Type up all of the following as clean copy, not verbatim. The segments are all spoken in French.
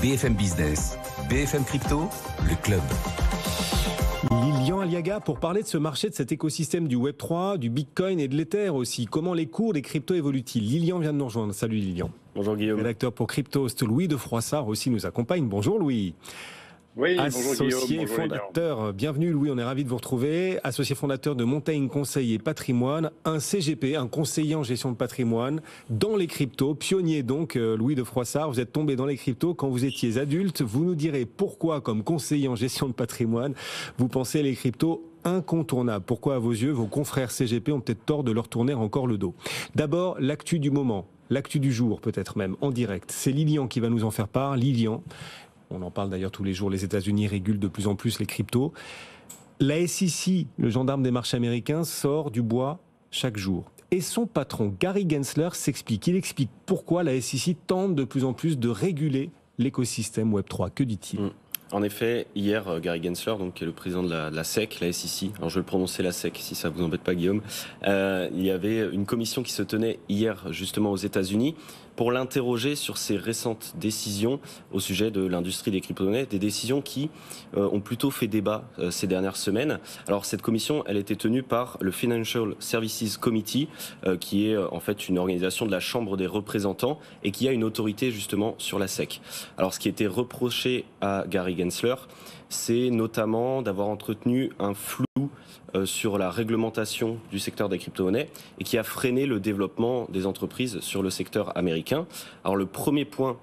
BFM Business, BFM Crypto, le club. Lilian Aliaga, pour parler de ce marché, de cet écosystème du Web3, du Bitcoin et de l'Ether aussi. Comment les cours des cryptos évoluent-ils? Lilian vient de nous rejoindre. Salut Lilian. Bonjour Guillaume. Rédacteur pour Cryptost, Louis de Froissart aussi nous accompagne. Bonjour Louis. Oui, associé bonjour Guillaume, bonjour fondateur, bienvenue Louis, on est ravi de vous retrouver. Associé fondateur de Montaigne Conseil et Patrimoine, un CGP, un conseiller en gestion de patrimoine dans les cryptos, pionnier donc Louis de Froissart. Vous êtes tombé dans les cryptos quand vous étiez adulte. Vous nous direz pourquoi, comme conseiller en gestion de patrimoine, vous pensez les cryptos incontournables. Pourquoi à vos yeux, vos confrères CGP ont peut-être tort de leur tourner encore le dos. D'abord, l'actu du moment, l'actu du jour peut-être même, en direct. C'est Lilian qui va nous en faire part. Lilian. On en parle d'ailleurs tous les jours, les États-Unis régulent de plus en plus les cryptos. La SEC, le gendarme des marchés américains, sort du bois chaque jour. Et son patron, Gary Gensler, s'explique. Il explique pourquoi la SEC tente de plus en plus de réguler l'écosystème Web3. Que dit-il ? En effet, hier, Gary Gensler, donc, qui est le président de la SEC, la SEC, alors je vais le prononcer la SEC si ça vous embête pas Guillaume, il y avait une commission qui se tenait hier justement aux États-Unis pour l'interroger sur ses récentes décisions au sujet de l'industrie des crypto-monnaies, des décisions qui ont plutôt fait débat ces dernières semaines. Alors cette commission, elle était tenue par le Financial Services Committee, qui est en fait une organisation de la Chambre des représentants et qui a une autorité justement sur la SEC. Alors ce qui était reproché à Gary Gensler, c'est notamment d'avoir entretenu un flou sur la réglementation du secteur des crypto-monnaies et qui a freiné le développement des entreprises sur le secteur américain. Alors le premier point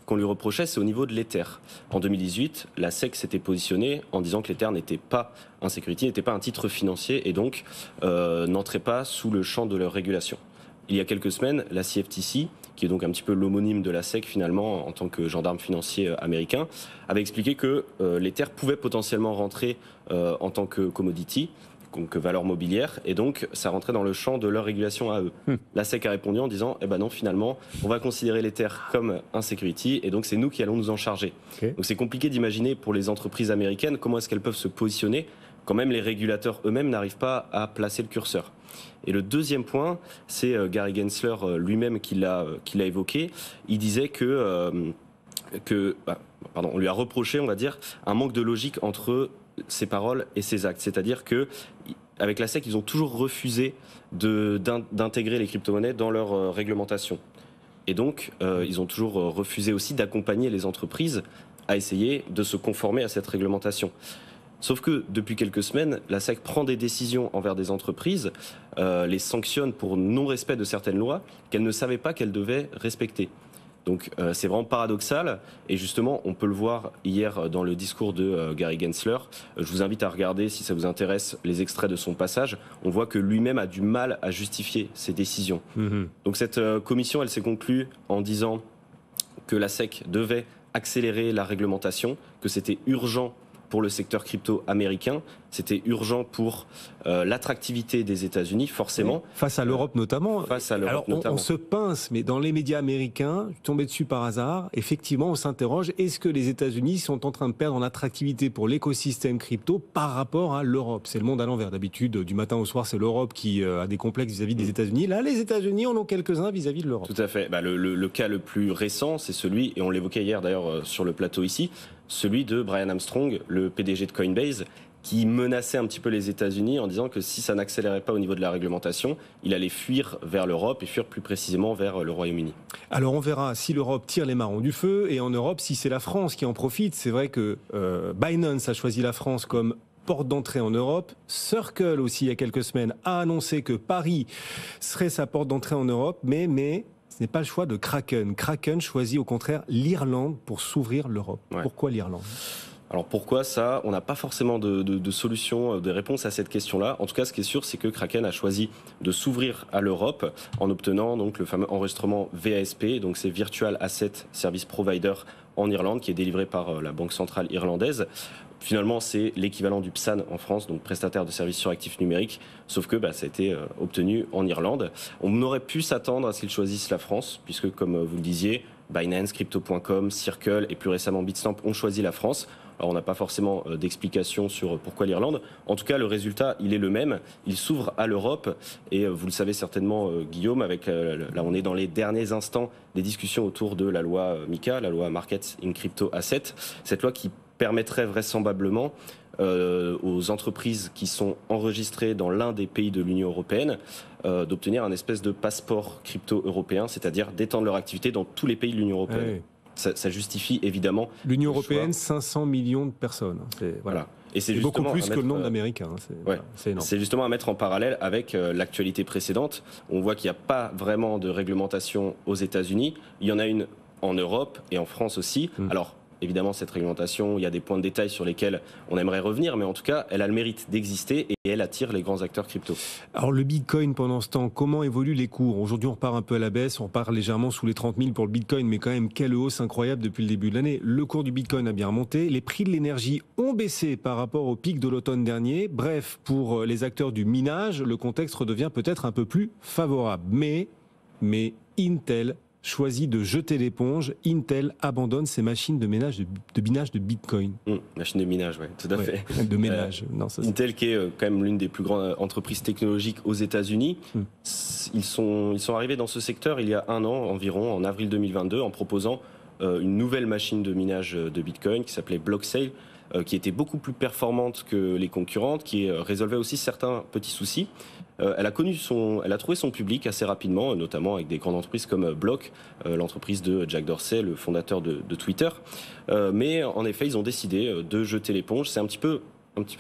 qu'on lui reprochait, c'est au niveau de l'Ether. En 2018, la SEC s'était positionnée en disant que l'Ether n'était pas un security, n'était pas un titre financier et donc n'entrait pas sous le champ de leur régulation. Il y a quelques semaines, la CFTC, qui est donc un petit peu l'homonyme de la SEC finalement en tant que gendarme financier américain, avait expliqué que l'Ether pouvait potentiellement rentrer en tant que commodity, donc valeur mobilière, et donc ça rentrait dans le champ de leur régulation à eux. La SEC a répondu en disant eh ben non, finalement on va considérer l'Ether comme un security et donc c'est nous qui allons nous en charger. Donc c'est compliqué d'imaginer pour les entreprises américaines comment est-ce qu'elles peuvent se positionner quand même les régulateurs eux-mêmes n'arrivent pas à placer le curseur. Et le deuxième point, c'est Gary Gensler lui-même qui l'a évoqué. Il disait on lui a reproché, on va dire, un manque de logique entre ses paroles et ses actes. C'est-à-dire que avec la SEC, ils ont toujours refusé d'intégrer les crypto-monnaies dans leur réglementation. Et donc, ils ont toujours refusé aussi d'accompagner les entreprises à essayer de se conformer à cette réglementation. Sauf que depuis quelques semaines, la SEC prend des décisions envers des entreprises, les sanctionne pour non-respect de certaines lois qu'elles ne savaient pas qu'elles devaient respecter. Donc c'est vraiment paradoxal et justement on peut le voir hier dans le discours de Gary Gensler. Je vous invite à regarder si ça vous intéresse les extraits de son passage. On voit que lui-même a du mal à justifier ses décisions. Donc cette commission elle s'est conclue en disant que la SEC devait accélérer la réglementation, que c'était urgent pour le secteur crypto américain, c'était urgent pour l'attractivité des États-Unis, forcément. Face à l'Europe notamment. Face à l'Europe Alors notamment. On se pince, mais dans les médias américains, je suis tombé dessus par hasard, effectivement on s'interroge, est-ce que les États-Unis sont en train de perdre en attractivité pour l'écosystème crypto par rapport à l'Europe? C'est le monde à l'envers. D'habitude, du matin au soir, c'est l'Europe qui a des complexes vis-à-vis des États-Unis. Là, les États-Unis en ont quelques-uns vis-à-vis de l'Europe. Tout à fait. Le cas le plus récent, c'est celui, et on l'évoquait hier d'ailleurs sur le plateau ici, celui de Brian Armstrong, le PDG de Coinbase, qui menaçait un petit peu les États-Unis en disant que si ça n'accélérait pas au niveau de la réglementation, il allait fuir vers l'Europe et fuir plus précisément vers le Royaume-Uni. Alors on verra si l'Europe tire les marrons du feu et en Europe si c'est la France qui en profite. C'est vrai que Binance a choisi la France comme porte d'entrée en Europe. Circle aussi il y a quelques semaines a annoncé que Paris serait sa porte d'entrée en Europe, mais ce n'est pas le choix de Kraken. Kraken choisit au contraire l'Irlande pour s'ouvrir l'Europe. Ouais. Pourquoi l'Irlande ? Alors pourquoi ça ? On n'a pas forcément de solution, de réponse à cette question-là. En tout cas, ce qui est sûr, c'est que Kraken a choisi de s'ouvrir à l'Europe en obtenant donc le fameux enregistrement VASP, donc c'est Virtual Asset Service Provider en Irlande, qui est délivré par la Banque centrale irlandaise. Finalement, c'est l'équivalent du PSAN en France, donc prestataire de services sur actifs numériques, sauf que ça a été obtenu en Irlande. On aurait pu s'attendre à ce qu'ils choisissent la France, puisque comme vous le disiez, Binance, Crypto.com, Circle et plus récemment Bitstamp ont choisi la France. Alors on n'a pas forcément d'explication sur pourquoi l'Irlande. En tout cas, le résultat, il est le même. Il s'ouvre à l'Europe et vous le savez certainement, Guillaume, avec là on est dans les derniers instants des discussions autour de la loi MiCA, la loi Markets in Crypto Assets. Cette loi qui permettrait vraisemblablement aux entreprises qui sont enregistrées dans l'un des pays de l'Union européenne d'obtenir un espèce de passeport crypto européen, c'est-à-dire d'étendre leur activité dans tous les pays de l'Union européenne. Ah oui. Ça justifie évidemment l'Union européenne, 500 millions de personnes. Voilà. Et c'est beaucoup plus que le nombre d'Américains. C'est énorme. C'est justement à mettre en parallèle avec l'actualité précédente. On voit qu'il n'y a pas vraiment de réglementation aux États-Unis. Il y en a une en Europe et en France aussi. Alors, évidemment, cette réglementation, il y a des points de détail sur lesquels on aimerait revenir, mais en tout cas, elle a le mérite d'exister et elle attire les grands acteurs crypto. Alors, le Bitcoin, pendant ce temps, comment évoluent les cours? Aujourd'hui, on repart un peu à la baisse, on repart légèrement sous les 30 000 pour le Bitcoin, mais quand même, quelle hausse incroyable depuis le début de l'année. Le cours du Bitcoin a bien remonté, les prix de l'énergie ont baissé par rapport au pic de l'automne dernier. Bref, pour les acteurs du minage, le contexte redevient peut-être un peu plus favorable. Mais Intel choisit de jeter l'éponge. Intel abandonne ses machines de minage de Bitcoin. Machines de minage, oui, tout à fait. De ménage. Intel, qui est quand même l'une des plus grandes entreprises technologiques aux États-Unis, ils sont arrivés dans ce secteur il y a un an environ, en avril 2022, en proposant une nouvelle machine de minage de Bitcoin qui s'appelait Blocksail, qui était beaucoup plus performante que les concurrentes, qui résolvait aussi certains petits soucis. Elle a trouvé son public assez rapidement, notamment avec des grandes entreprises comme Block, l'entreprise de Jack Dorsey, le fondateur de Twitter. Mais en effet, ils ont décidé de jeter l'éponge. C'est un petit peu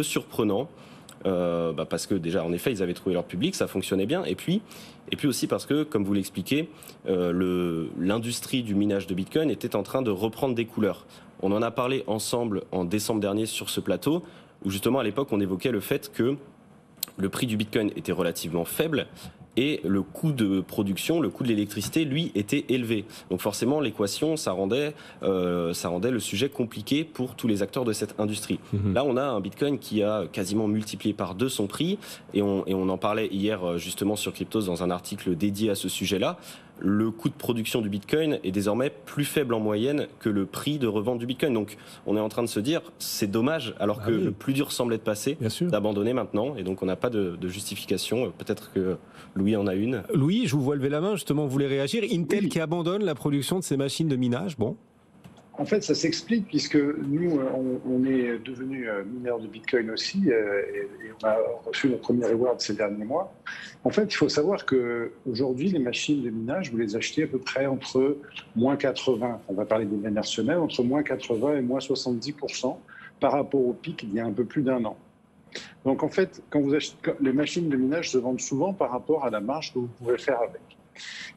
surprenant. Parce que déjà, en effet, ils avaient trouvé leur public, ça fonctionnait bien. Et puis aussi parce que, comme vous l'expliquez, l'industrie du minage de Bitcoin était en train de reprendre des couleurs. On en a parlé ensemble en décembre dernier sur ce plateau, où justement à l'époque on évoquait le fait que le prix du Bitcoin était relativement faible et le coût de production, le coût de l'électricité, lui, était élevé. Donc forcément, l'équation, ça rendait le sujet compliqué pour tous les acteurs de cette industrie. Là, on a un Bitcoin qui a quasiment multiplié par 2 son prix, et on en parlait hier justement sur Cryptos dans un article dédié à ce sujet-là. Le coût de production du Bitcoin est désormais plus faible en moyenne que le prix de revente du Bitcoin. Donc, on est en train de se dire, c'est dommage, alors que le plus dur semblait de passer, d'abandonner maintenant. Et donc, on n'a pas de justification. Peut-être que Louis en a une. Louis, je vous vois lever la main, justement, vous voulez réagir. Intel qui abandonne la production de ses machines de minage, bon. En fait, ça s'explique puisque nous, on est devenus mineurs de Bitcoin aussi et on a reçu notre premier reward ces derniers mois. En fait, il faut savoir qu'aujourd'hui, les machines de minage, vous les achetez à peu près entre moins 80, on va parler des dernières semaines, entre moins 80 et moins 70% par rapport au pic il y a un peu plus d'un an. Donc en fait, quand vous achetez, les machines de minage se vendent souvent par rapport à la marge que vous pouvez faire avec.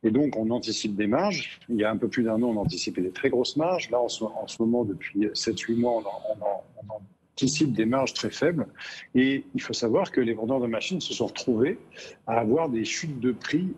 Et donc, on anticipe des marges. Il y a un peu plus d'un an, on anticipait des très grosses marges. Là, en ce moment, depuis 7-8 mois, on anticipe des marges très faibles. Et il faut savoir que les vendeurs de machines se sont retrouvés à avoir des chutes de prix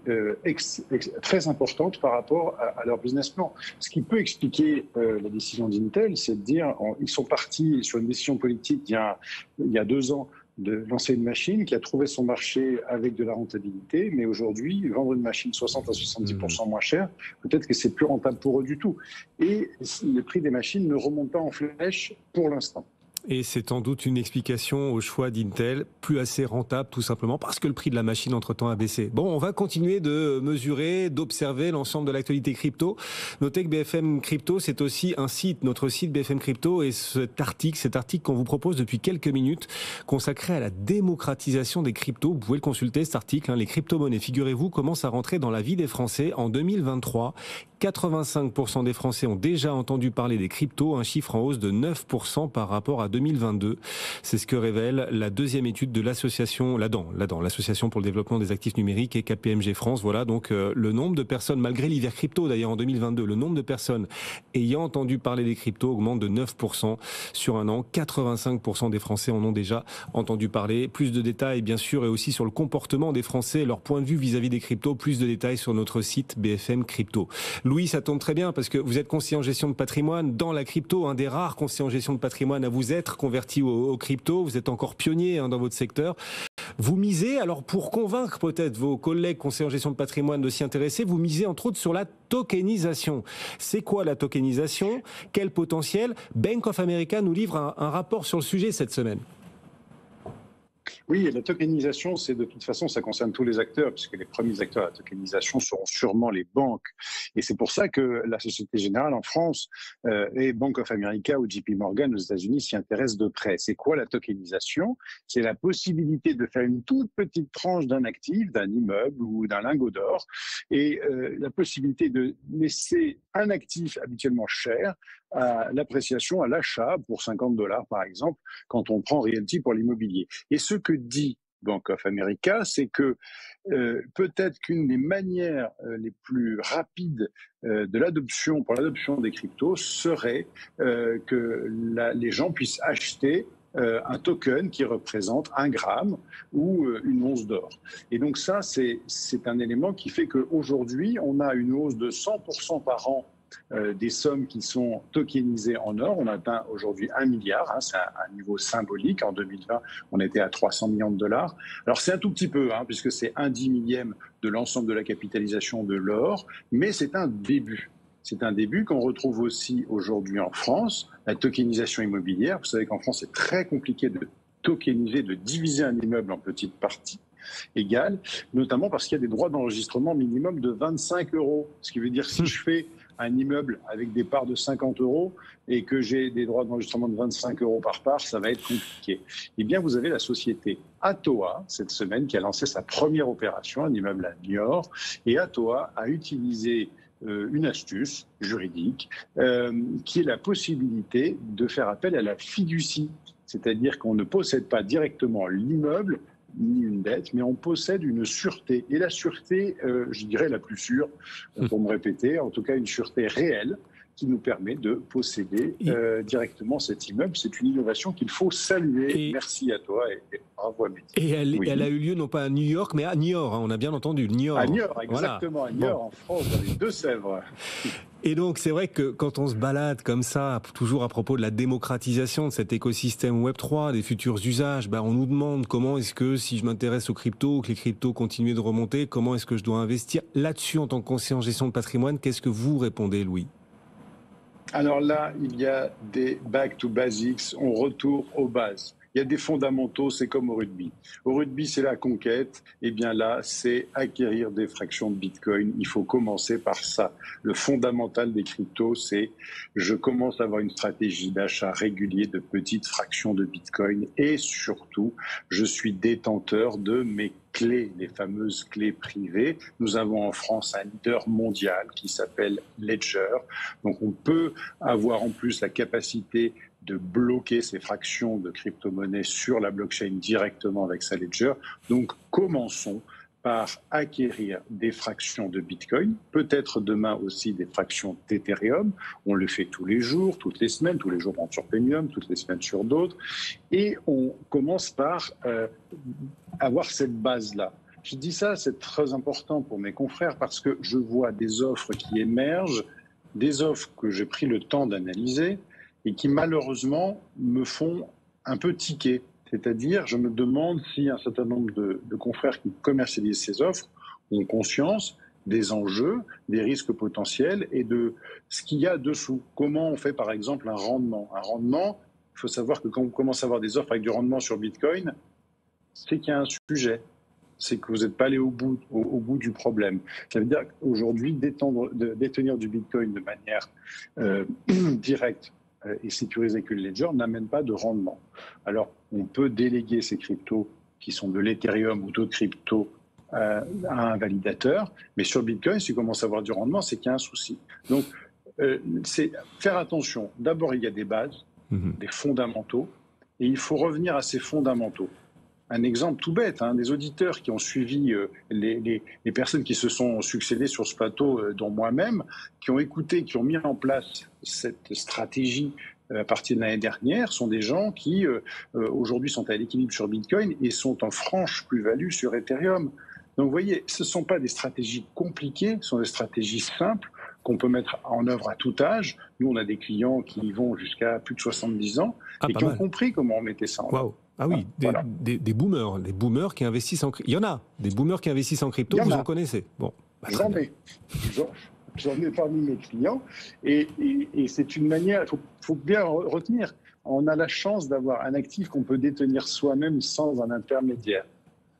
très importantes par rapport à leur business plan. Ce qui peut expliquer la décision d'Intel, c'est de dire ils sont partis sur une décision politique il y a 2 ans de lancer une machine qui a trouvé son marché avec de la rentabilité, mais aujourd'hui, vendre une machine 60 à 70% moins chère, peut-être que c'est plus rentable pour eux du tout. Et le prix des machines ne remonte pas en flèche pour l'instant. Et c'est sans doute une explication au choix d'Intel, plus assez rentable tout simplement parce que le prix de la machine entre-temps a baissé. Bon, on va continuer de mesurer, d'observer l'ensemble de l'actualité crypto. Notez que BFM Crypto, c'est aussi un site, notre site BFM Crypto, et cet article qu'on vous propose depuis quelques minutes, consacré à la démocratisation des cryptos. Vous pouvez le consulter, cet article, les crypto-monnaies, figurez-vous, commencent à rentrer dans la vie des Français en 2023. 85% des Français ont déjà entendu parler des cryptos, un chiffre en hausse de 9% par rapport à 2022. C'est ce que révèle la deuxième étude de l'association, l'Association pour le développement des actifs numériques et KPMG France. Voilà donc le nombre de personnes, malgré l'hiver crypto d'ailleurs en 2022, le nombre de personnes ayant entendu parler des cryptos augmente de 9% sur un an. 85% des Français en ont déjà entendu parler. Plus de détails bien sûr et aussi sur le comportement des Français et leur point de vue vis-à-vis des cryptos. Plus de détails sur notre site BFM Crypto. Louis, ça tombe très bien parce que vous êtes conseiller en gestion de patrimoine dans la crypto, un des rares conseillers en gestion de patrimoine à vous être converti aux cryptos. Vous êtes encore pionnier dans votre secteur. Vous misez, alors pour convaincre peut-être vos collègues conseillers en gestion de patrimoine de s'y intéresser, vous misez entre autres sur la tokenisation. C'est quoi la tokenisation? Quel potentiel? Bank of America nous livre un rapport sur le sujet cette semaine. Oui, et la tokenisation, c'est de toute façon, ça concerne tous les acteurs, puisque les premiers acteurs de la tokenisation seront sûrement les banques. Et c'est pour ça que la Société Générale en France et Bank of America ou JP Morgan aux États-Unis s'y intéressent de près. C'est quoi la tokenisation? C'est la possibilité de faire une toute petite tranche d'un actif, d'un immeuble ou d'un lingot d'or, et la possibilité de laisser un actif habituellement cher à l'appréciation, à l'achat pour $50 par exemple, quand on prend Realty pour l'immobilier. Et ce que dit Bank of America, c'est que peut-être qu'une des manières les plus rapides de l'adoption, pour l'adoption des cryptos, serait que les gens puissent acheter un token qui représente 1 gramme ou une once d'or. Et donc ça, c'est un élément qui fait qu'aujourd'hui, on a une hausse de 100% par an des sommes qui sont tokenisées en or. On atteint aujourd'hui 1 milliard, c'est un niveau symbolique. En 2020, on était à 300 millions de dollars. Alors c'est un tout petit peu, puisque c'est 1/10 de l'ensemble de la capitalisation de l'or, mais c'est un début. C'est un début qu'on retrouve aussi aujourd'hui en France, la tokenisation immobilière. Vous savez qu'en France, c'est très compliqué de tokeniser, de diviser un immeuble en petites parties égales, notamment parce qu'il y a des droits d'enregistrement minimum de 25 €. Ce qui veut dire que si je fais un immeuble avec des parts de 50 € et que j'ai des droits d'enregistrement de 25 € par part, ça va être compliqué. Eh bien, vous avez la société Atoa, cette semaine, qui a lancé sa première opération, un immeuble à Niort. Et Atoa a utilisé une astuce juridique qui est la possibilité de faire appel à la fiducie. C'est-à-dire qu'on ne possède pas directement l'immeuble, ni une dette, mais on possède une sûreté. Et la sûreté, je dirais la plus sûre, pour me répéter, en tout cas une sûreté réelle, qui nous permet de posséder directement cet immeuble. C'est une innovation qu'il faut saluer. Merci à toi et bravo à Mehdi. Et elle a eu lieu non pas à New York, mais à Niort, on a bien entendu, Niort. À Niort, exactement, voilà. À Niort, en France, dans les Deux-Sèvres. Et donc, c'est vrai que quand on se balade comme ça, toujours à propos de la démocratisation de cet écosystème Web3, des futurs usages, on nous demande comment est-ce que, si je m'intéresse aux cryptos, que les cryptos continuent de remonter, comment est-ce que je dois investir là-dessus en tant que conseiller en gestion de patrimoine? Qu'est-ce que vous répondez, Louis? Alors là, il y a des back to basics, on retourne aux bases. Il y a des fondamentaux, c'est comme au rugby. Au rugby, c'est la conquête. Et bien là, c'est acquérir des fractions de Bitcoin. Il faut commencer par ça. Le fondamental des cryptos, c'est je commence à avoir une stratégie d'achat régulier de petites fractions de Bitcoin. Et surtout, je suis détenteur de mes clés, les fameuses clés privées. Nous avons en France un leader mondial qui s'appelle Ledger. Donc on peut avoir en plus la capacité de bloquer ces fractions de crypto-monnaies sur la blockchain directement avec sa Ledger. Donc commençons par acquérir des fractions de Bitcoin, peut-être demain aussi des fractions d'Ethereum. On le fait tous les jours, toutes les semaines, tous les jours sur Paynium, toutes les semaines sur d'autres. Et on commence par avoir cette base-là. Je dis ça, c'est très important pour mes confrères parce que je vois des offres qui émergent, des offres que j'ai pris le temps d'analyser et qui malheureusement me font un peu tiquer. C'est-à-dire, je me demande si un certain nombre de confrères qui commercialisent ces offres ont conscience des enjeux, des risques potentiels et de ce qu'il y a dessous. Comment on fait par exemple un rendement? Un rendement, il faut savoir que quand on commence à avoir des offres avec du rendement sur Bitcoin, c'est qu'il y a un sujet. C'est que vous n'êtes pas allé au bout du problème. Ça veut dire qu'aujourd'hui, détenir du Bitcoin de manière directe et sécurisée que le Ledger n'amène pas de rendement. Alors, on peut déléguer ces cryptos qui sont de l'Ethereum ou d'autres cryptos à un validateur, mais sur Bitcoin, si tu commences à avoir du rendement, c'est qu'il y a un souci. Donc, c'est faire attention. D'abord, il y a des bases, des fondamentaux, et il faut revenir à ces fondamentaux. Un exemple tout bête, des auditeurs qui ont suivi les personnes qui se sont succédées sur ce plateau, dont moi-même, qui ont écouté, qui ont mis en place cette stratégie à partir de l'année dernière, sont des gens qui aujourd'hui sont à l'équilibre sur Bitcoin et sont en franche plus-value sur Ethereum. Donc vous voyez, ce ne sont pas des stratégies compliquées, ce sont des stratégies simples qu'on peut mettre en œuvre à tout âge. Nous, on a des clients qui vont jusqu'à plus de 70 ans et qui ont compris comment on mettait ça en œuvre. Ah oui, Voilà. des boomers. Les boomers qui investissent en crypto. Il y en a. Des boomers qui investissent en crypto, vous en connaissez. Bon, bah, J'en ai parmi mes clients. Et c'est une manière, il faut bien retenir, on a la chance d'avoir un actif qu'on peut détenir soi-même sans un intermédiaire.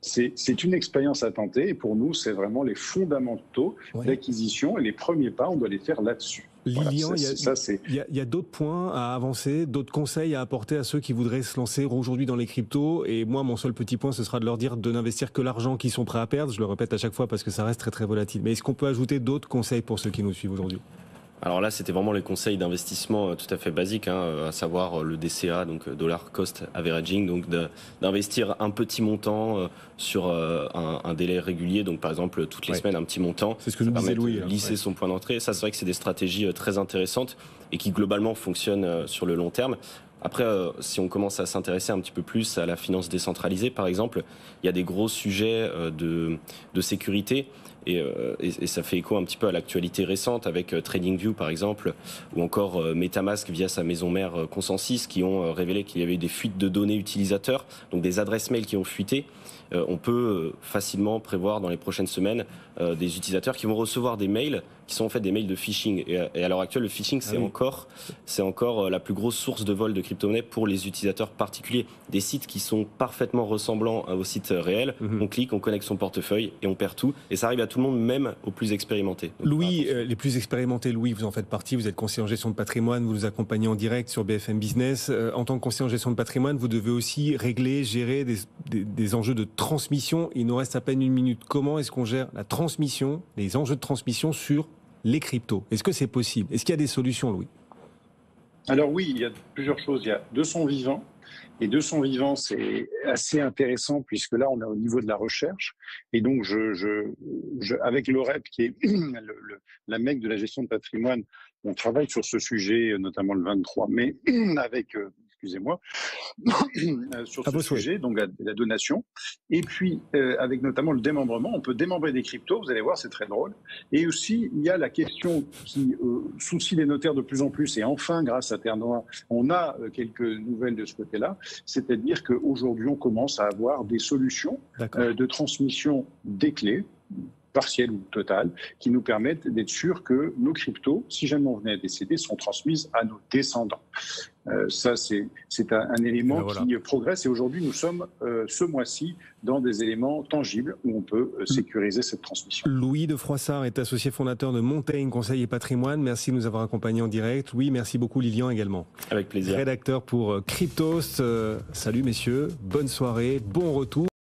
C'est une expérience à tenter et pour nous, c'est vraiment les fondamentaux d'acquisition et les premiers pas, on doit les faire là-dessus. Lilian, voilà, il y a d'autres points à avancer, d'autres conseils à apporter à ceux qui voudraient se lancer aujourd'hui dans les cryptos. Et moi, mon seul petit point, ce sera de leur dire de n'investir que l'argent qu'ils sont prêts à perdre. Je le répète à chaque fois parce que ça reste très très volatile. Mais est-ce qu'on peut ajouter d'autres conseils pour ceux qui nous suivent aujourd'hui ? Alors là, c'était vraiment les conseils d'investissement tout à fait basiques, à savoir le DCA, donc Dollar Cost Averaging, donc d'investir un petit montant sur un délai régulier, donc par exemple toutes les semaines un petit montant. C'est ce que nous disait Louis. Lisser son point d'entrée. Ça, c'est vrai que c'est des stratégies très intéressantes et qui globalement fonctionnent sur le long terme. Après, si on commence à s'intéresser un petit peu plus à la finance décentralisée, par exemple, il y a des gros sujets de sécurité. Et ça fait écho un petit peu à l'actualité récente avec TradingView par exemple, ou encore MetaMask via sa maison mère Consensus, qui ont révélé qu'il y avait des fuites de données utilisateurs, donc des adresses mail qui ont fuité. On peut facilement prévoir dans les prochaines semaines des utilisateurs qui vont recevoir des mails qui sont en fait des mails de phishing. Et à l'heure actuelle, le phishing, c'est encore la plus grosse source de vol de crypto-monnaies pour les utilisateurs particuliers. Des sites qui sont parfaitement ressemblants aux sites réels. On clique, on connecte son portefeuille et on perd tout. Et ça arrive à tout le monde, même aux plus expérimentés. Donc, Louis, les plus expérimentés, Louis, vous en faites partie. Vous êtes conseiller en gestion de patrimoine. Vous nous accompagnez en direct sur BFM Business. En tant que conseiller en gestion de patrimoine, vous devez aussi régler, gérer des enjeux de transmission. Il nous reste à peine une minute. Comment est-ce qu'on gère la transmission, les enjeux de transmission sur les cryptos? Est-ce que c'est possible? Est-ce qu'il y a des solutions, Louis? Alors oui, il y a plusieurs choses. Il y a de son vivant. Et de son vivant, c'est assez intéressant puisque là, on est au niveau de la recherche. Et donc, avec l'OREP, qui est la mecque de la gestion de patrimoine, on travaille sur ce sujet, notamment le 23 mai, avec... excusez-moi, sur ce sujet, donc la donation. Et puis, avec notamment le démembrement, on peut démembrer des cryptos, vous allez voir, c'est très drôle. Et aussi, il y a la question qui soucie les notaires de plus en plus, et enfin, grâce à Terre Noire, on a quelques nouvelles de ce côté-là, c'est-à-dire qu'aujourd'hui, on commence à avoir des solutions de transmission des clés, partielle ou totale, qui nous permettent d'être sûrs que nos cryptos, si jamais on venait à décéder, sont transmises à nos descendants. Ça, c'est un élément qui progresse. Et aujourd'hui, nous sommes, ce mois-ci, dans des éléments tangibles où on peut sécuriser cette transmission. Louis de Froissart est associé fondateur de Montaigne Conseil et Patrimoine. Merci de nous avoir accompagnés en direct. Louis, merci beaucoup. Lilian également. Avec plaisir. Rédacteur pour Cryptos. Salut messieurs, bonne soirée, bon retour.